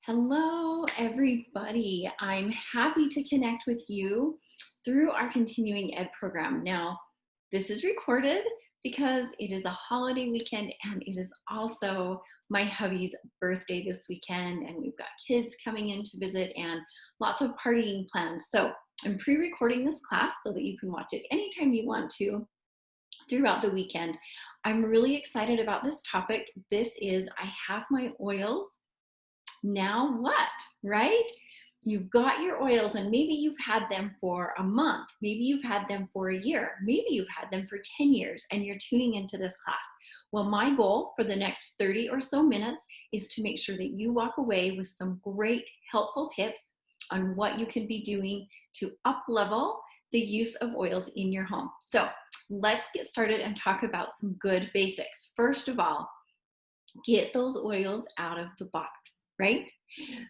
Hello, everybody. I'm happy to connect with you through our continuing ed program. Now, this is recorded because it is a holiday weekend and it is also my hubby's birthday this weekend, and we've got kids coming in to visit and lots of partying planned. So I'm pre-recording this class so that you can watch it anytime you want to throughout the weekend. I'm really excited about this topic. This is I have my oils. Now what, right? You've got your oils and maybe you've had them for a month, maybe you've had them for a year, maybe you've had them for 10 years and you're tuning into this class. Well, my goal for the next 30 or so minutes is to make sure that you walk away with some great helpful tips on what you can be doing to up level the use of oils in your home. So let's get started and talk about some good basics. First of all, get those oils out of the box, right?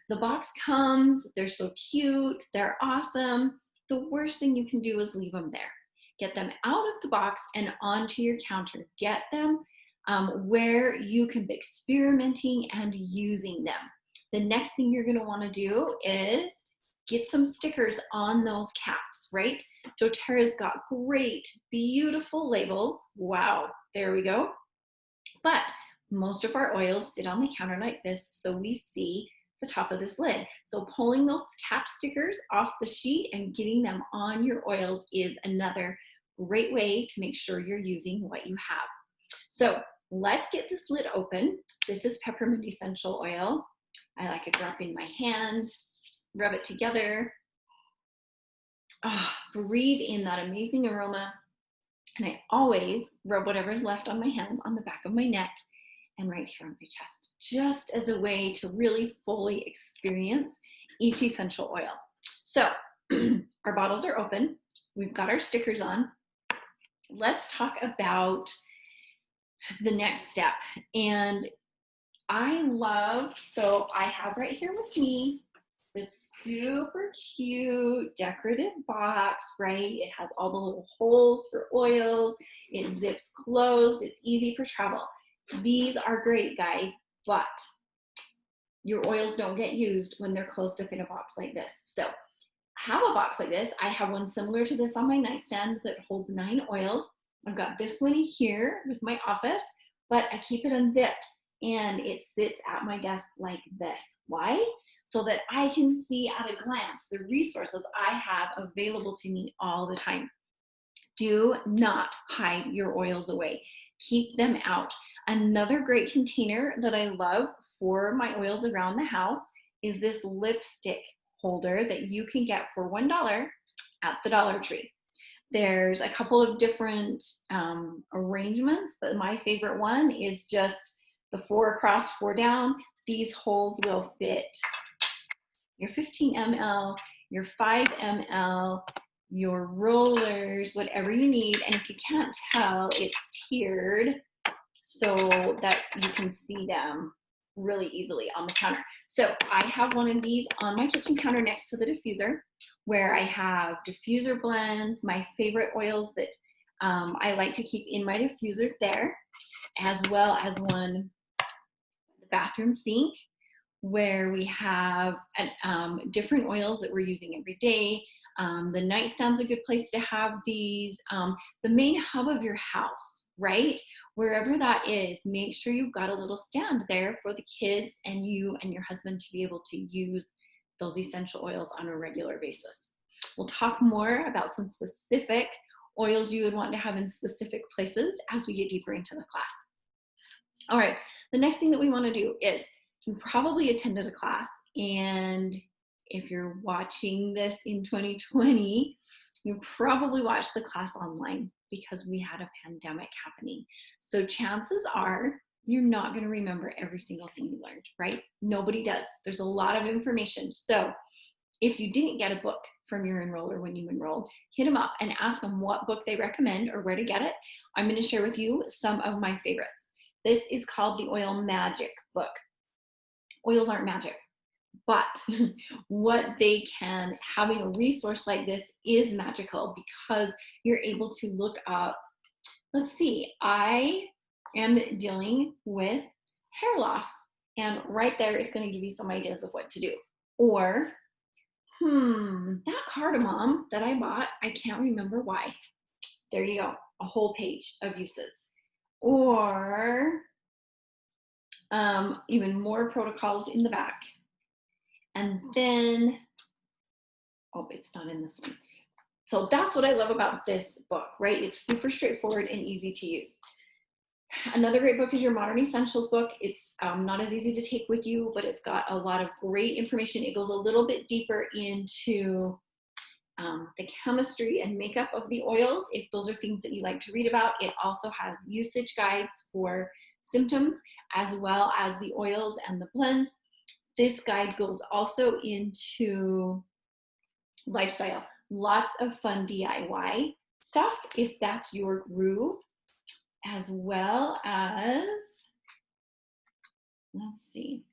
The box comes, they're so cute, they're awesome. The worst thing you can do is leave them there. Get them out of the box and onto your counter. Get them where you can be experimenting and using them. The next thing you're gonna wanna do is get some stickers on those caps, right? doTERRA's got great, beautiful labels. Wow, there we go. But most of our oils sit on the counter like this, so we see the top of this lid. So pulling those cap stickers off the sheet and getting them on your oils is another great way to make sure you're using what you have. So let's get this lid open. This is peppermint essential oil. I like it drop in my hand, rub it together. Breathe in that amazing aroma. And I always rub whatever's left on my hands on the back of my neck and right here on my chest, just as a way to really fully experience each essential oil. So our bottles are open. We've got our stickers on. Let's talk about the next step. And I have right here with me this super cute decorative box, right? It has all the little holes for oils. It zips closed. It's easy for travel. These are great, guys, but your oils don't get used when they're closed up in a box like this. So have a box like this. I have one similar to this on my nightstand that holds 9 oils. I've got this one here with my office, but I keep it unzipped and it sits at my desk like this. Why? So that I can see at a glance the resources I have available to me all the time. Do not hide your oils away. Keep them out. Another great container that I love for my oils around the house is this lipstick holder that you can get for $1 at the Dollar Tree. There's a couple of different arrangements, but my favorite one is just the 4 across, 4 down. These holes will fit your 15 ml, your 5 ml, your rollers, whatever you need. And if you can't tell, it's tiered so that you can see them really easily on the counter. So I have one of these on my kitchen counter next to the diffuser, where I have diffuser blends, my favorite oils that I like to keep in my diffuser there, as well as one the bathroom sink, where we have different oils that we're using every day. The nightstand's a good place to have these. The main hub of your house, right? Wherever that is, make sure you've got a little stand there for the kids and you and your husband to be able to use those essential oils on a regular basis. We'll talk more about some specific oils you would want to have in specific places as we get deeper into the class. All right, the next thing that we want to do is, you probably attended a class, and if you're watching this in 2020, you probably watched the class online because we had a pandemic happening. So chances are you're not going to remember every single thing you learned, right? Nobody does. There's a lot of information. So if you didn't get a book from your enroller when you enrolled, hit them up and ask them what book they recommend or where to get it. I'm going to share with you some of my favorites. This is called the Oil Magic book. Oils aren't magic, but having a resource like this is magical because you're able to look up, let's see, I am dealing with hair loss And right there is going to give you some ideas of what to do. Or, that cardamom that I bought, I can't remember why. There you go, a whole page of uses. Or even more protocols in the back. And then, oh, it's not in this one. So that's what I love about this book, right? It's super straightforward and easy to use. Another great book is your Modern Essentials book. It's not as easy to take with you, but it's got a lot of great information. It goes a little bit deeper into the chemistry and makeup of the oils, if those are things that you like to read about. It also has usage guides for symptoms, as well as the oils and the blends. This guide goes also into lifestyle. Lots of fun DIY stuff, if that's your groove, as well as, let's see,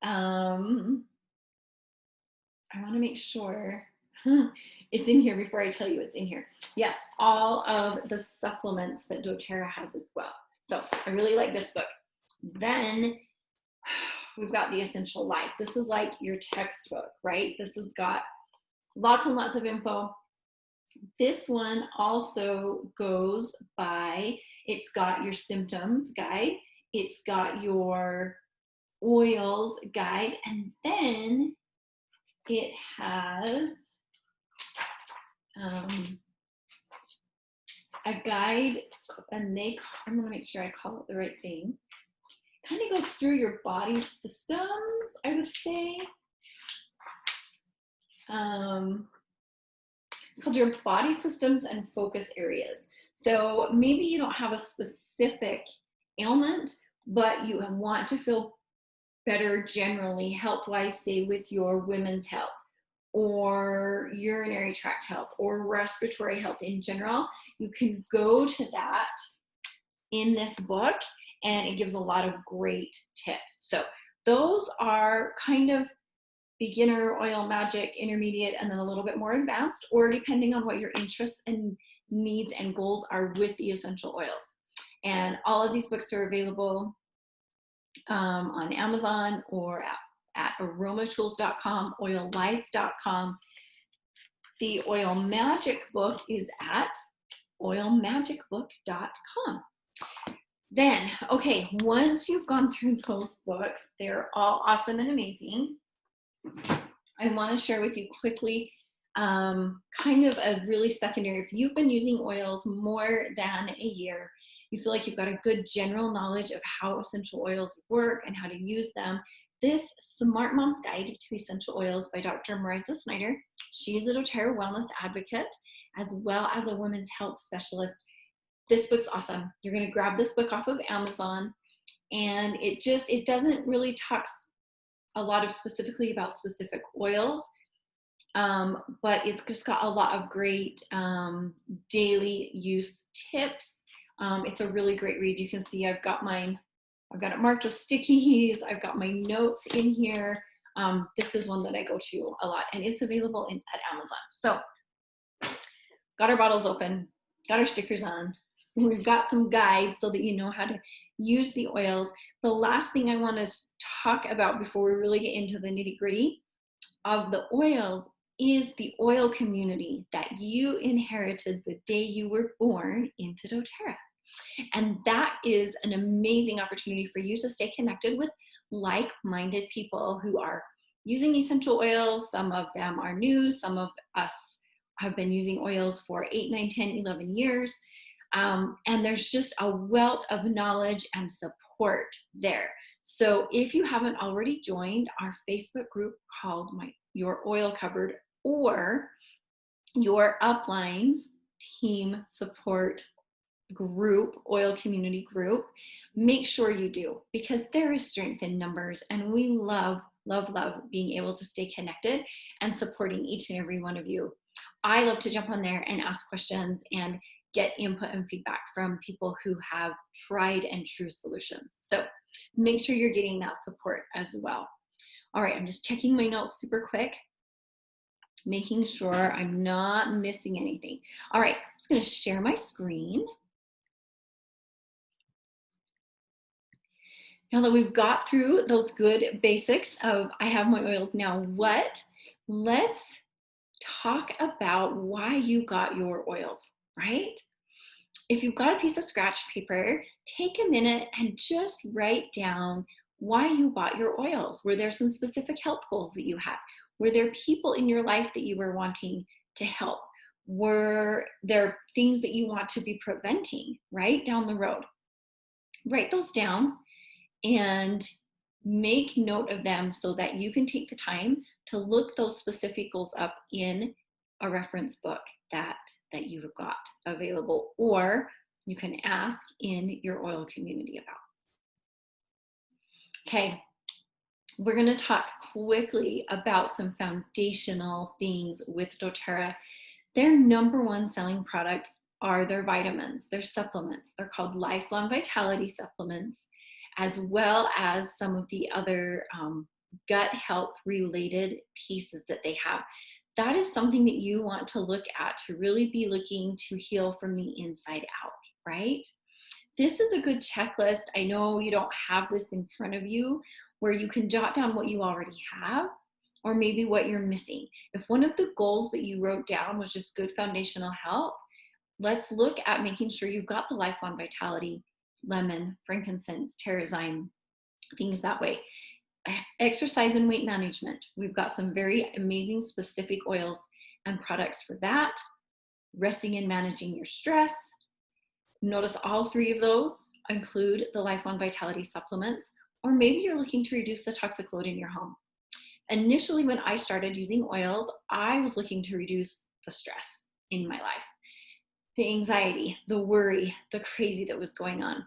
I want to make sure it's in here before I tell you it's in here. Yes, all of the supplements that doTERRA has as well. So I really like this book. Then we've got The Essential Life. This is like your textbook, right? This has got lots and lots of info. This one also goes by, it's got your symptoms guide, it's got your oils guide, and then it has a guide, and I'm gonna make sure I call it the right thing. Kind of goes through your body systems, I would say. It's called your body systems and focus areas. So maybe you don't have a specific ailment, but you want to feel better generally health-wise, say with your women's health or urinary tract health or respiratory health in general. You can go to that in this book, and it gives a lot of great tips. So those are kind of beginner, oil magic, intermediate, and then a little bit more advanced, or depending on what your interests and needs and goals are with the essential oils. And all of these books are available on Amazon or at aromatools.com, oillife.com. The Oil Magic book is at oilmagicbook.com. Then, okay, once you've gone through those books, they're all awesome and amazing. I want to share with you quickly kind of a really secondary, if you've been using oils more than a year, you feel like you've got a good general knowledge of how essential oils work and how to use them. This Smart Mom's Guide to Essential Oils by Dr. Marisa Snyder. She is a doTERRA wellness advocate as well as a women's health specialist. This book's awesome. You're going to grab this book off of Amazon, and it doesn't really talk a lot of specifically about specific oils, but it's just got a lot of great daily use tips. It's a really great read. You can see I've got it marked with stickies. I've got my notes in here. This is one that I go to a lot, and it's available at Amazon. So got our bottles open, got our stickers on. We've got some guides so that you know how to use the oils. The last thing I want to talk about before we really get into the nitty-gritty of the oils is the oil community that you inherited the day you were born into doTERRA. And that is an amazing opportunity for you to stay connected with like-minded people who are using essential oils. Some of them are new. Some of us have been using oils for 8, 9, 10, 11 years. And there's just a wealth of knowledge and support there. So if you haven't already joined our Facebook group called Your Oil Cupboard or your Uplines Team Support Group, Oil Community Group, make sure you do, because there is strength in numbers, and we love being able to stay connected and supporting each and every one of you. I love to jump on there and ask questions and get input and feedback from people who have tried and true solutions. So make sure you're getting that support as well. All right, I'm just checking my notes super quick, making sure I'm not missing anything. All right, I'm just gonna share my screen. Now that we've got through those good basics of I have my oils, now what? Let's talk about why you got your oils, right? If you've got a piece of scratch paper, take a minute and just write down why you bought your oils. Were there some specific health goals that you had? Were there people in your life that you were wanting to help? Were there things that you want to be preventing, right, down the road? Write those down and make note of them so that you can take the time to look those specific goals up in a reference book that you've got available, or you can ask in your oil community about. Okay, we're going to talk quickly about some foundational things with doTERRA. Their number one selling product are their vitamins, their supplements. They're called Lifelong Vitality supplements, as well as some of the other gut health related pieces that they have. That is something that you want to look at to really be looking to heal from the inside out, right? This is a good checklist. I know you don't have this in front of you where you can jot down what you already have or maybe what you're missing. If one of the goals that you wrote down was just good foundational health, let's look at making sure you've got the Lifelong Vitality, lemon, frankincense, Terrazyme, things that way. Exercise and weight management. We've got some very amazing specific oils and products for that. Resting and managing your stress. Notice all three of those include the Lifelong Vitality supplements, or maybe you're looking to reduce the toxic load in your home. Initially, when I started using oils, I was looking to reduce the stress in my life, the anxiety, the worry, the crazy that was going on.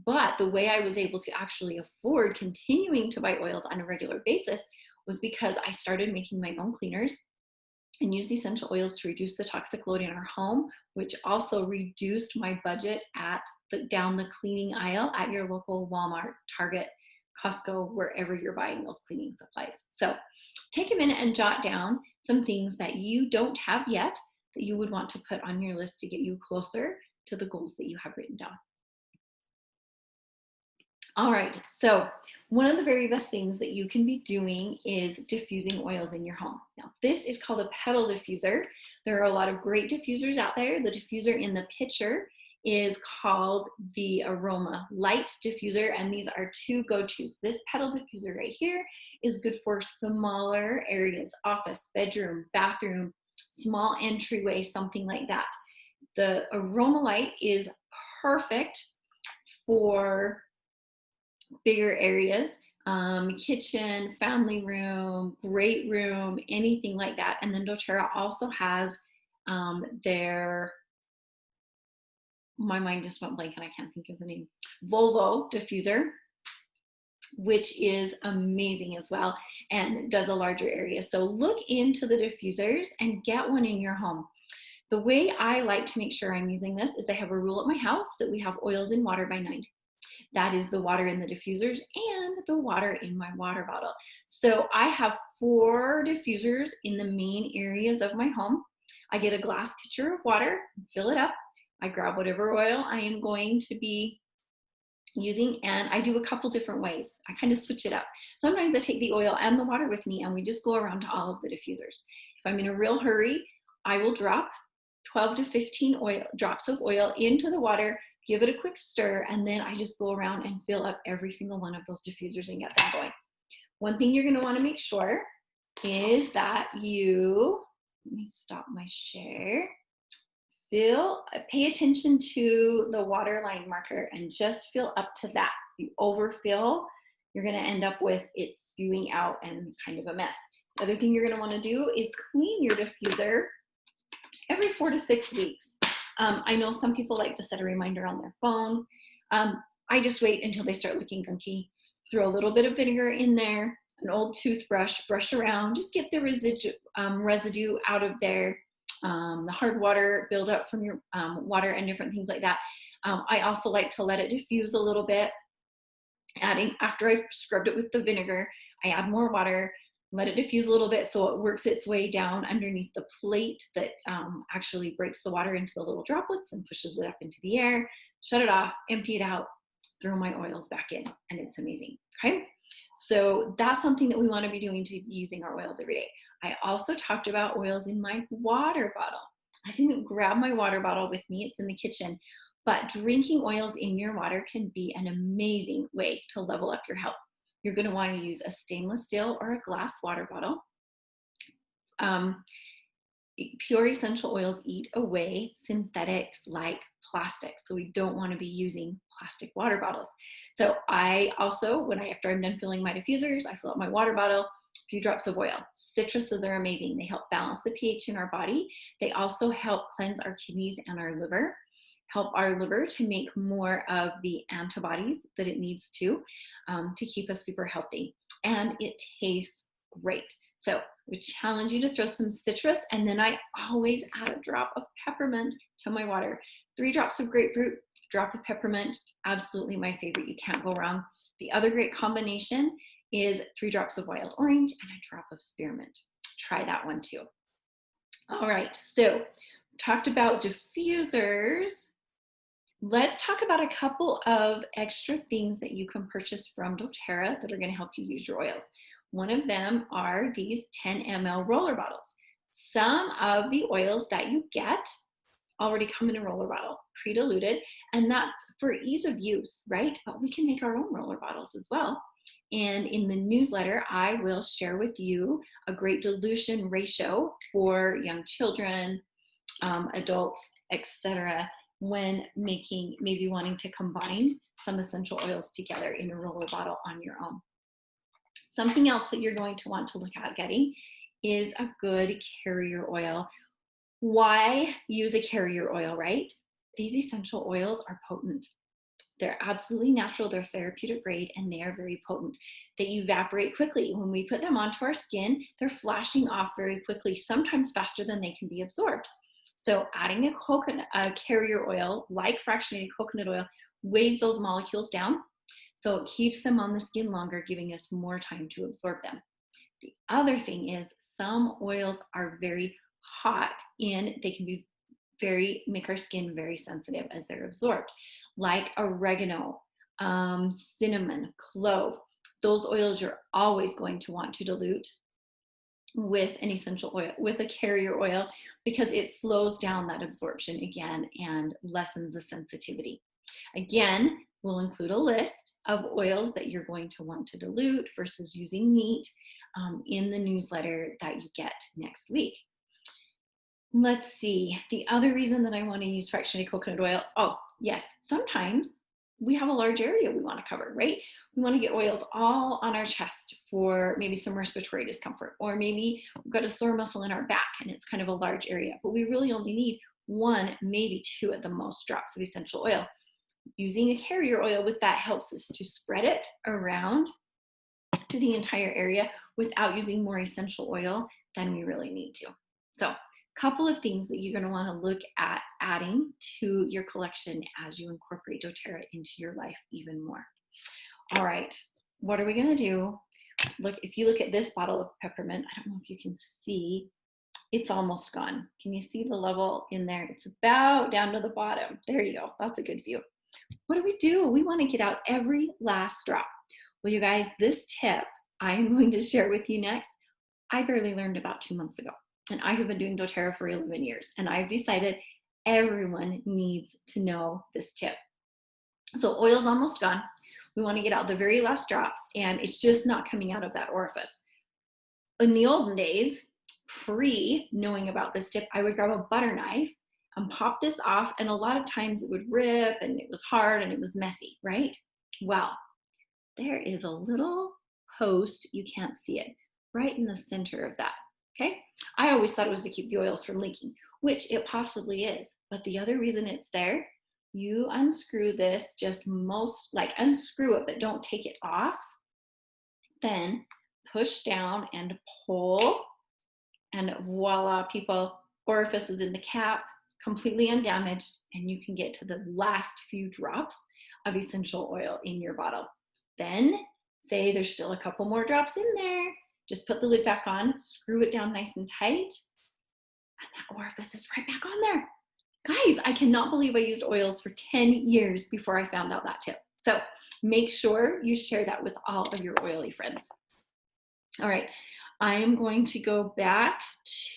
But the way I was able to actually afford continuing to buy oils on a regular basis was because I started making my own cleaners and used essential oils to reduce the toxic load in our home, which also reduced my budget down the cleaning aisle at your local Walmart, Target, Costco, wherever you're buying those cleaning supplies. So take a minute and jot down some things that you don't have yet that you would want to put on your list to get you closer to the goals that you have written down. All right, so one of the very best things that you can be doing is diffusing oils in your home. Now, this is called a pedal diffuser. There are a lot of great diffusers out there. The diffuser in the picture is called the Aroma Light Diffuser, and these are two go-tos. This pedal diffuser right here is good for smaller areas, office, bedroom, bathroom, small entryway, something like that. The Aroma Light is perfect for bigger areas, kitchen, family room, great room, anything like that. And then doTERRA also has my mind just went blank and I can't think of the name, Volvo diffuser, which is amazing as well and does a larger area. So look into the diffusers and get one in your home. The way I like to make sure I'm using this is I have a rule at my house that we have oils in water by 9. That is the water in the diffusers and the water in my water bottle. So I have 4 diffusers in the main areas of my home. I get a glass pitcher of water, fill it up. I grab whatever oil I am going to be using, and I do a couple different ways. I kind of switch it up. Sometimes I take the oil and the water with me and we just go around to all of the diffusers. If I'm in a real hurry, I will drop 12 to 15 drops of oil into the water, give it a quick stir, and then I just go around and fill up every single one of those diffusers and get them going. One thing you're going to want to make sure is that let me stop my share. Pay attention to the water line marker and just fill up to that. If you overfill, you're going to end up with it spewing out and kind of a mess. The other thing you're going to want to do is clean your diffuser every 4 to 6 weeks. I know some people like to set a reminder on their phone. I just wait until they start looking gunky. Throw a little bit of vinegar in there, an old toothbrush, brush around, just get the residue out of there. The hard water build up from your water and different things like that. I also like to let it diffuse a little bit. After I've scrubbed it with the vinegar, I add more water, let it diffuse a little bit so it works its way down underneath the plate that actually breaks the water into the little droplets and pushes it up into the air. Shut it off, empty it out, throw my oils back in, and it's amazing, okay? So that's something that we want to be doing, to be using our oils every day. I also talked about oils in my water bottle. I didn't grab my water bottle with me, it's in the kitchen, but drinking oils in your water can be an amazing way to level up your health. You're going to want to use a stainless steel or a glass water bottle. Pure essential oils eat away synthetics like plastic, so we don't want to be using plastic water bottles. So I also, after I'm done filling my diffusers, I fill up my water bottle, a few drops of oil. Citruses are amazing. They help balance the pH in our body. They also help cleanse our kidneys and our liver, help our liver to make more of the antibodies that it needs to keep us super healthy. And it tastes great. So we challenge you to throw some citrus, and then I always add a drop of peppermint to my water. 3 drops of grapefruit, drop of peppermint, absolutely my favorite. You can't go wrong. The other great combination is 3 drops of wild orange and a drop of spearmint. Try that one too. All right, so talked about diffusers. Let's talk about a couple of extra things that you can purchase from doTERRA that are going to help you use your oils. One of them are these 10 ml roller bottles. Some of the oils that you get already come in a roller bottle, pre-diluted, and that's for ease of use, right? But we can make our own roller bottles as well. And in the newsletter, I will share with you a great dilution ratio for young children, adults, etc., when maybe wanting to combine some essential oils together in a roller bottle on your own. Something else that you're going to want to look at getting is a good carrier oil. Why use a carrier oil, right? These essential oils are potent. They're absolutely natural, they're therapeutic grade, and they are very potent. They evaporate quickly. When we put them onto our skin, they're flashing off very quickly, sometimes faster than they can be absorbed. So adding a carrier oil, like fractionated coconut oil, weighs those molecules down. So it keeps them on the skin longer, giving us more time to absorb them. The other thing is some oils are very hot and they can be make our skin very sensitive as they're absorbed, like oregano, cinnamon, clove. Those oils you're always going to want to dilute with an essential oil, with a carrier oil, because it slows down that absorption again and lessens the sensitivity. Again, we'll include a list of oils that you're going to want to dilute versus using neat in the newsletter that you get next week. Let's see, the other reason that I want to use fractionated coconut oil, oh yes, sometimes we have a large area we want to cover, right? We want to get oils all on our chest for maybe some respiratory discomfort, or maybe we've got a sore muscle in our back and it's kind of a large area, but we really only need 1, maybe 2 at the most drops of essential oil. Using a carrier oil with that helps us to spread it around to the entire area without using more essential oil than we really need to. So, couple of things that you're going to want to look at adding to your collection as you incorporate doTERRA into your life even more. All right, what are we going to do? Look, if you look at this bottle of peppermint, I don't know if you can see, it's almost gone. Can you see the level in there? It's about down to the bottom. There you go. That's a good view. What do? We want to get out every last drop. Well, you guys, this tip I'm going to share with you next, I barely learned about 2 months ago. And I have been doing doTERRA for 11 years. And I've decided everyone needs to know this tip. So oil's almost gone. We want to get out the very last drops, and it's just not coming out of that orifice. In the olden days, pre-knowing about this tip, I would grab a butter knife and pop this off, and a lot of times it would rip and it was hard and it was messy, right? Well, there is a little post, you can't see it, right in the center of that, okay? I always thought it was to keep the oils from leaking, which it possibly is, but the other reason it's there, you unscrew this, unscrew it, but don't take it off, then push down and pull, and voila, people, orifice is in the cap, completely undamaged, and you can get to the last few drops of essential oil in your bottle. Then, say there's still a couple more drops in there, just put the lid back on, screw it down nice and tight, and that orifice is right back on there. Guys, I cannot believe I used oils for 10 years before I found out that tip. So Make sure you share that with all of your oily friends. All right, I am going to go back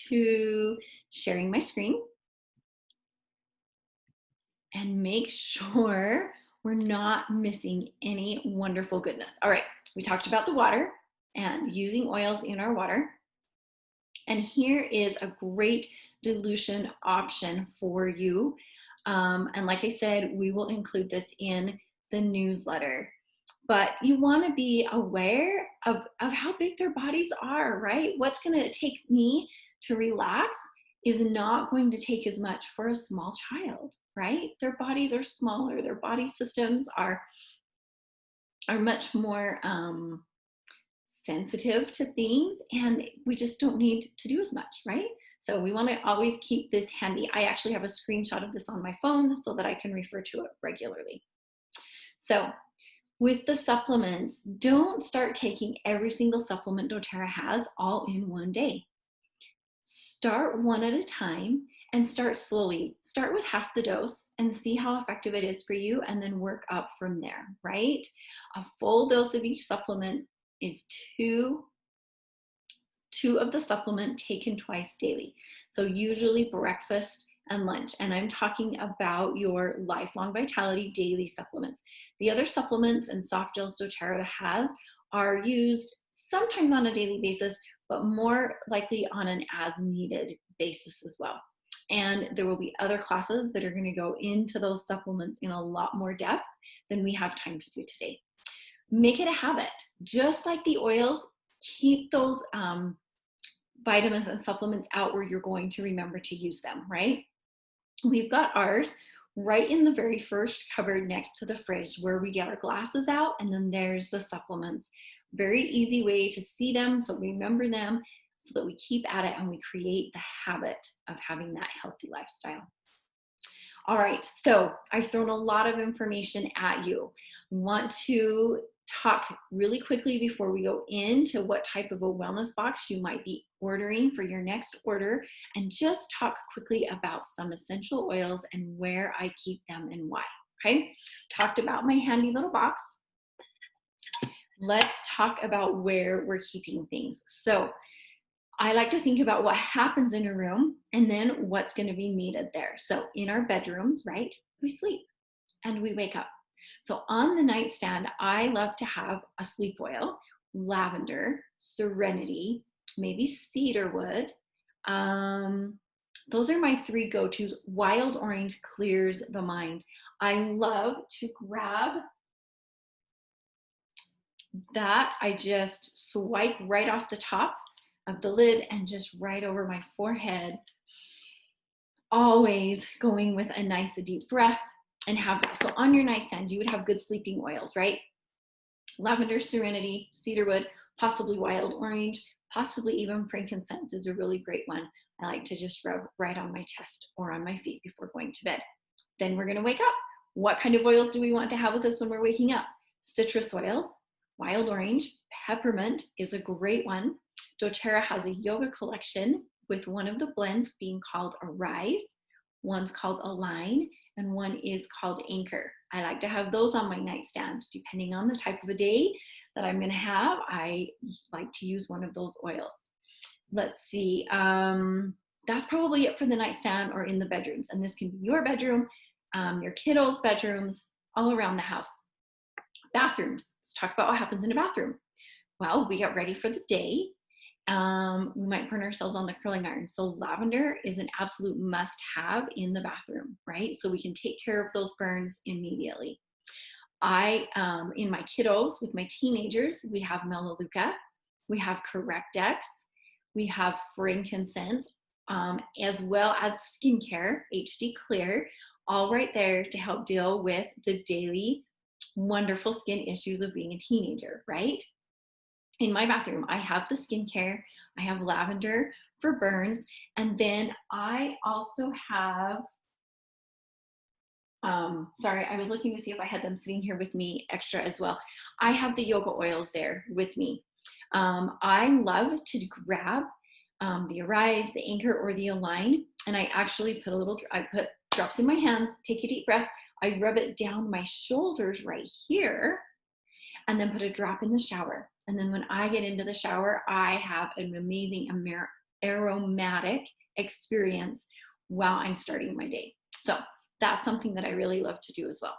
to sharing my screen and make sure we're not missing any wonderful goodness. All right, we talked about the water and using oils in our water. And here is a great dilution option for you. And like I said, we will include this in the newsletter. But you want to be aware of how big their bodies are, right? What's going to take me to relax is not going to take as much for a small child, right? Their bodies are smaller. Their body systems are much more sensitive to things, and we just don't need to do as much, right? So we want to always keep this handy. I actually have a screenshot of this on my phone so that I can refer to it regularly. So with the supplements, don't start taking every single supplement doTERRA has all in one day. Start one at a time and start slowly. Start with half the dose and see how effective it is for you, and then work up from there, right? A full dose of each supplement is two of the supplement taken twice daily. So usually breakfast and lunch. And I'm talking about your Lifelong Vitality daily supplements. The other supplements and soft gels doTERRA has are used sometimes on a daily basis, but more likely on an as needed basis as well. And there will be other classes that are going to go into those supplements in a lot more depth than we have time to do today. Make it a habit. Just like the oils, keep those vitamins and supplements out where you're going to remember to use them, right? We've got ours right in the very first cupboard next to the fridge where we get our glasses out, and then there's the supplements. Very easy way to see them, so remember them, so that we keep at it and we create the habit of having that healthy lifestyle. All right, so I've thrown a lot of information at you. Want to talk really quickly before we go into what type of a wellness box you might be ordering for your next order, and just talk quickly about some essential oils and where I keep them and why. Okay, talked about my handy little box. Let's talk about where we're keeping things. So I like to think about what happens in a room and then what's going to be needed there. So in our bedrooms, right, we sleep and we wake up. So on the nightstand, I love to have a sleep oil, lavender, serenity, maybe cedarwood. Those are my three go-tos. Wild orange clears the mind. I love to grab that. I just swipe right off the top of the lid and just right over my forehead. Always going with a nice deep breath. And have that. So on your nightstand, you would have good sleeping oils, right? Lavender, serenity, cedarwood, possibly wild orange, possibly even frankincense is a really great one. I like to just rub right on my chest or on my feet before going to bed. Then we're going to wake up. What kind of oils do we want to have with us when we're waking up? Citrus oils, wild orange, peppermint is a great one. doTERRA has a yoga collection with one of the blends being called Arise, one's called Align, and one is called Anchor. I like to have those on my nightstand. Depending on the type of a day that I'm going to have, I like to use one of those oils. Let's see. That's probably it for the nightstand or in the bedrooms. And this can be your bedroom, your kiddos' bedrooms, all around the house. Bathrooms. Let's talk about what happens in a bathroom. Well, we get ready for the day. We might burn ourselves on the curling iron. So lavender is an absolute must have in the bathroom, right? So we can take care of those burns immediately. In my kiddos, with my teenagers, we have Melaleuca, we have Correct-X, we have frankincense, as well as skincare, HD Clear, all right there to help deal with the daily wonderful skin issues of being a teenager, right? In my bathroom, I have the skincare, I have lavender for burns, and then I also have, sorry, I was looking to see if I had them sitting here with me extra as well. I have the yoga oils there with me. I love to grab the Arise, the Anchor, or the Align, and I actually I put drops in my hands, take a deep breath, I rub it down my shoulders right here, and then put a drop in the shower. And then when I get into the shower, I have an amazing aromatic experience while I'm starting my day. So that's something that I really love to do as well.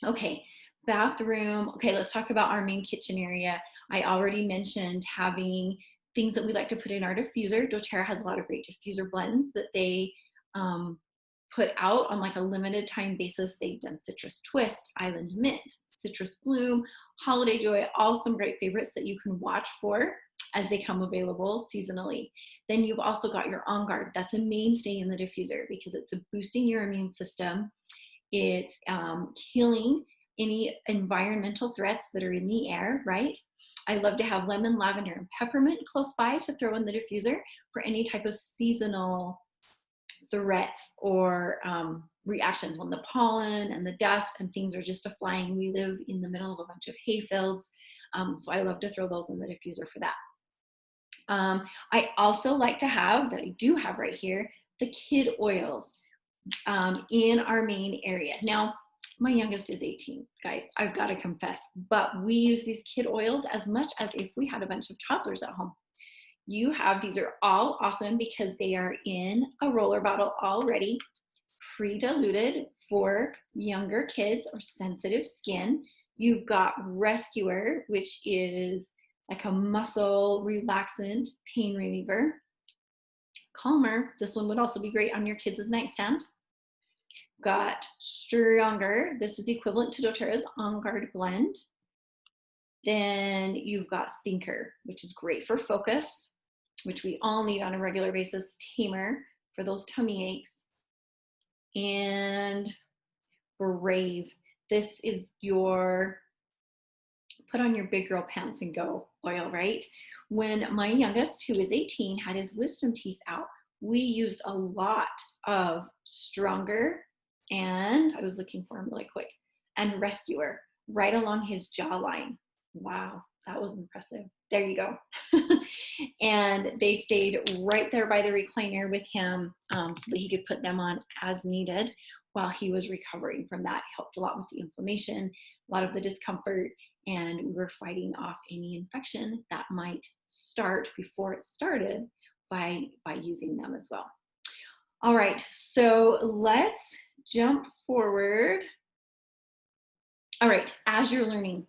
Okay, bathroom. Okay, let's talk about our main kitchen area. I already mentioned having things that we like to put in our diffuser. doTERRA has a lot of great diffuser blends that they put out on like a limited time basis. They've done Citrus Twist, Island Mint, Citrus Bloom, Holiday Joy, all some great favorites that you can watch for as they come available seasonally. Then you've also got your On Guard. That's a mainstay in the diffuser because it's boosting your immune system. It's killing any environmental threats that are in the air, right? I love to have lemon, lavender, and peppermint close by to throw in the diffuser for any type of seasonal threats or reactions when the pollen and the dust and things are just flying. We live in the middle of a bunch of hay fields, so I love to throw those in the diffuser for that. I also like to have, that I do have right here, the kid oils in our main area. Now, my youngest is 18, guys, I've got to confess, but we use these kid oils as much as if we had a bunch of toddlers at home. These are all awesome because they are in a roller bottle already, pre-diluted for younger kids or sensitive skin. You've got Rescuer, which is like a muscle relaxant pain reliever. Calmer, this one would also be great on your kids' nightstand. Got Stronger, this is equivalent to doTERRA's On Guard blend. Then you've got Thinker, which is great for focus, which we all need on a regular basis. Tamer for those tummy aches. And Brave, this is your put on your big girl pants and go oil, right? When my youngest, who is 18, had his wisdom teeth out, we used a lot of Stronger, and I was looking for him really quick, and Rescuer right along his jawline. Wow, that was impressive. There you go. And they stayed right there by the recliner with him so that he could put them on as needed while he was recovering from that. It helped a lot with the inflammation, a lot of the discomfort, and we were fighting off any infection that might start before it started by using them as well. All right, so let's jump forward. All right, as you're learning,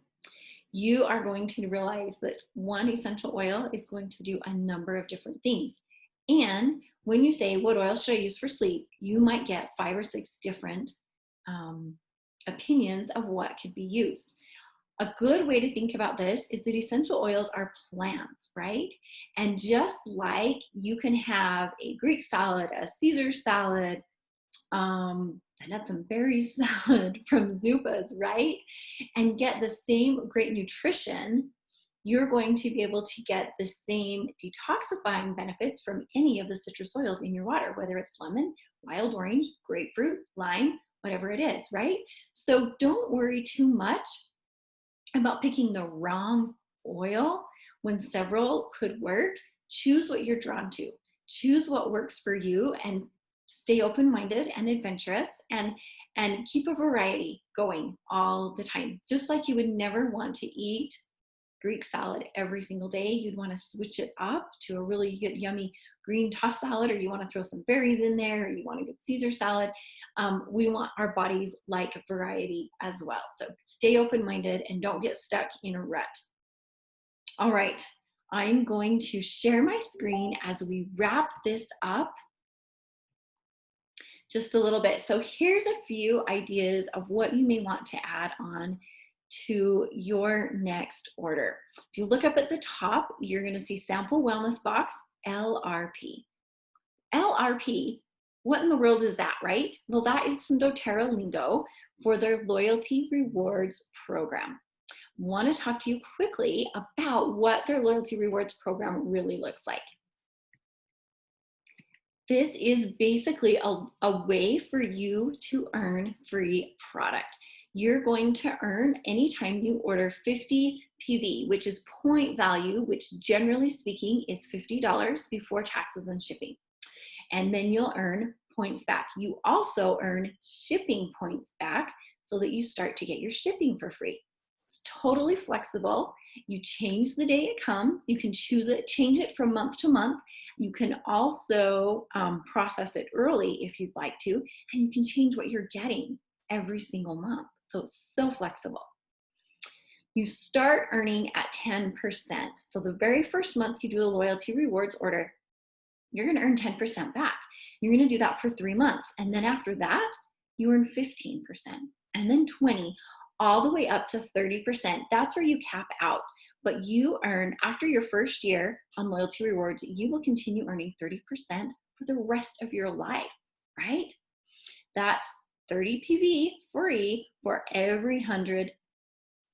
you are going to realize that one essential oil is going to do a number of different things. And when you say, what oil should I use for sleep? You might get 5 or 6 different opinions of what could be used. A good way to think about this is that essential oils are plants, right? And just like you can have a Greek salad, a Caesar salad, a nuts and berries salad from Zupas, right? And get the same great nutrition, you're going to be able to get the same detoxifying benefits from any of the citrus oils in your water, whether it's lemon, wild orange, grapefruit, lime, whatever it is, right? So don't worry too much about picking the wrong oil when several could work. Choose what you're drawn to. Choose what works for you and stay open-minded and adventurous and keep a variety going all the time. Just like you would never want to eat Greek salad every single day, you'd want to switch it up to a really good, yummy green tossed salad, or you want to throw some berries in there, or you want a good Caesar salad. We want our bodies like variety as well. So stay open-minded and don't get stuck in a rut. All right, I'm going to share my screen as we wrap this up just a little bit. So here's a few ideas of what you may want to add on to your next order. If you look up at the top, you're going to see Sample Wellness Box, LRP. LRP, what in the world is that, right? Well, that is some doTERRA lingo for their loyalty rewards program. Want to talk to you quickly about what their loyalty rewards program really looks like. This is basically a way for you to earn free product. You're going to earn anytime you order 50 PV, which is point value, which generally speaking is $50 before taxes and shipping. And then you'll earn points back. You also earn shipping points back so that you start to get your shipping for free. It's totally flexible. You change the day it comes. You can choose it, change it from month to month. You can also process it early if you'd like to, and you can change what you're getting every single month. So it's so flexible. You start earning at 10%. So the very first month you do a loyalty rewards order, you're going to earn 10% back. You're going to do that for 3 months. And then after that, you earn 15%, and then 20, all the way up to 30%. That's where you cap out. But you earn, after your first year on loyalty rewards, you will continue earning 30% for the rest of your life, right? That's 30 PV free for every 100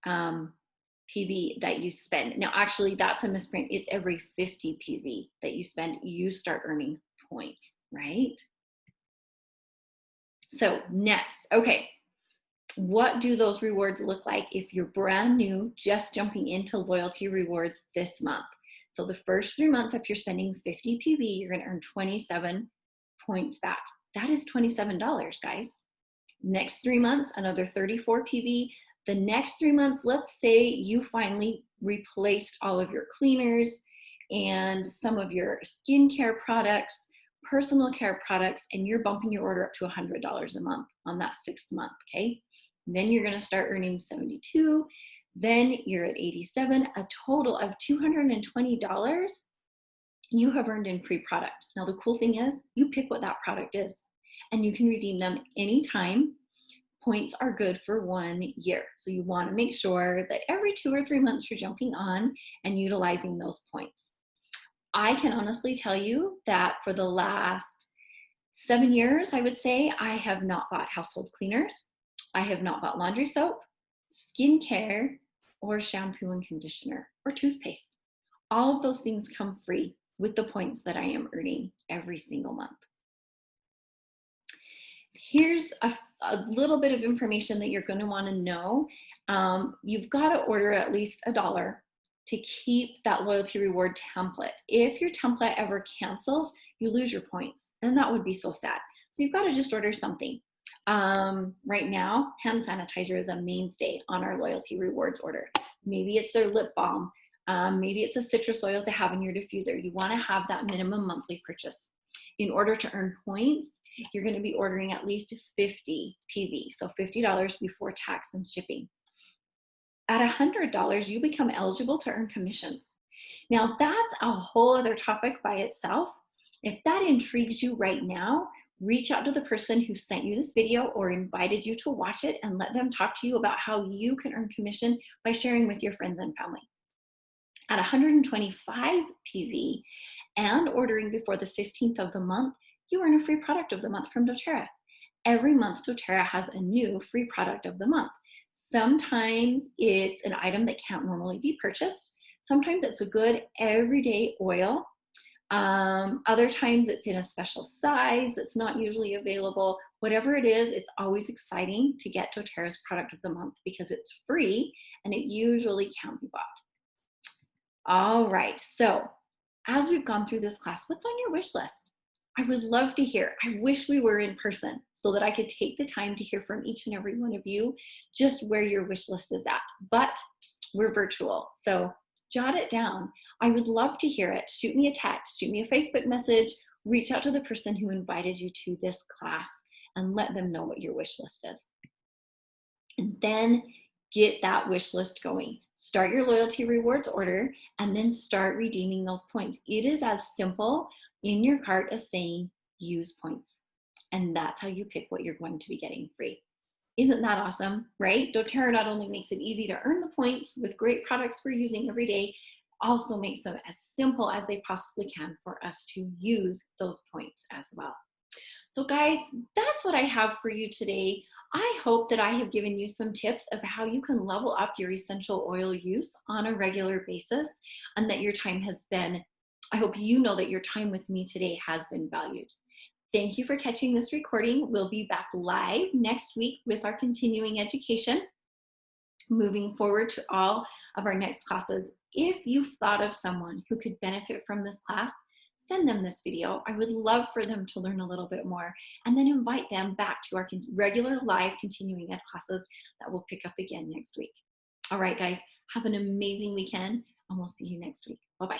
PV that you spend. Now, actually, that's a misprint. It's every 50 PV that you spend, you start earning points, right? So next, okay, what do those rewards look like if you're brand new, just jumping into loyalty rewards this month? So the first 3 months, if you're spending 50 PV, you're going to earn 27 points back. That is $27, guys. Next 3 months, another 34 PV. The next 3 months, let's say you finally replaced all of your cleaners and some of your skincare products, personal care products, and you're bumping your order up to $100 a month on that 6th month, okay? And then you're gonna start earning 72, then you're at 87, a total of $220 you have earned in free product. Now the cool thing is, you pick what that product is, and you can redeem them anytime. Points are good for 1 year. So you want to make sure that every 2 or 3 months you're jumping on and utilizing those points. I can honestly tell you that for the last 7 years, I would say, I have not bought household cleaners. I have not bought laundry soap, skincare, or shampoo and conditioner, or toothpaste. All of those things come free with the points that I am earning every single month. Here's a little bit of information that you're going to want to know. You've got to order at least $1 to keep that loyalty reward template. If your template ever cancels, you lose your points, and that would be so sad. So you've got to just order something. Right now, hand sanitizer is a mainstay on our loyalty rewards order. Maybe it's their lip balm. Maybe it's a citrus oil to have in your diffuser. You want to have that minimum monthly purchase. In order to earn points, you're going to be ordering at least 50 PV, so $50 before tax and shipping. At $100, you become eligible to earn commissions. Now, that's a whole other topic by itself. If that intrigues you right now, reach out to the person who sent you this video or invited you to watch it and let them talk to you about how you can earn commission by sharing with your friends and family. At 125 PV and ordering before the 15th of the month, you earn a free product of the month from doTERRA. Every month, doTERRA has a new free product of the month. Sometimes it's an item that can't normally be purchased. Sometimes it's a good everyday oil. Other times it's in a special size that's not usually available. Whatever it is, it's always exciting to get doTERRA's product of the month because it's free and it usually can't be bought. All right, so as we've gone through this class, what's on your wish list? I would love to hear. I wish we were in person so that I could take the time to hear from each and every one of you just where your wish list is at, but we're virtual, so jot it down. I would love to hear it. Shoot me a text, shoot me a Facebook message, reach out to the person who invited you to this class and let them know what your wish list is. And then get that wish list going. Start your loyalty rewards order and then start redeeming those points. It is as simple in your cart as saying use points. And that's how you pick what you're going to be getting free. Isn't that awesome, right? doTERRA not only makes it easy to earn the points with great products we're using every day, also makes them as simple as they possibly can for us to use those points as well. So guys, that's what I have for you today. I hope that I have given you some tips of how you can level up your essential oil use on a regular basis and that your time has been, I hope you know that your time with me today has been valued. Thank you for catching this recording. We'll be back live next week with our continuing education, moving forward to all of our next classes. If you've thought of someone who could benefit from this class, send them this video. I would love for them to learn a little bit more and then invite them back to our regular live continuing ed classes that will pick up again next week. All right, guys, have an amazing weekend, and we'll see you next week. Bye-bye.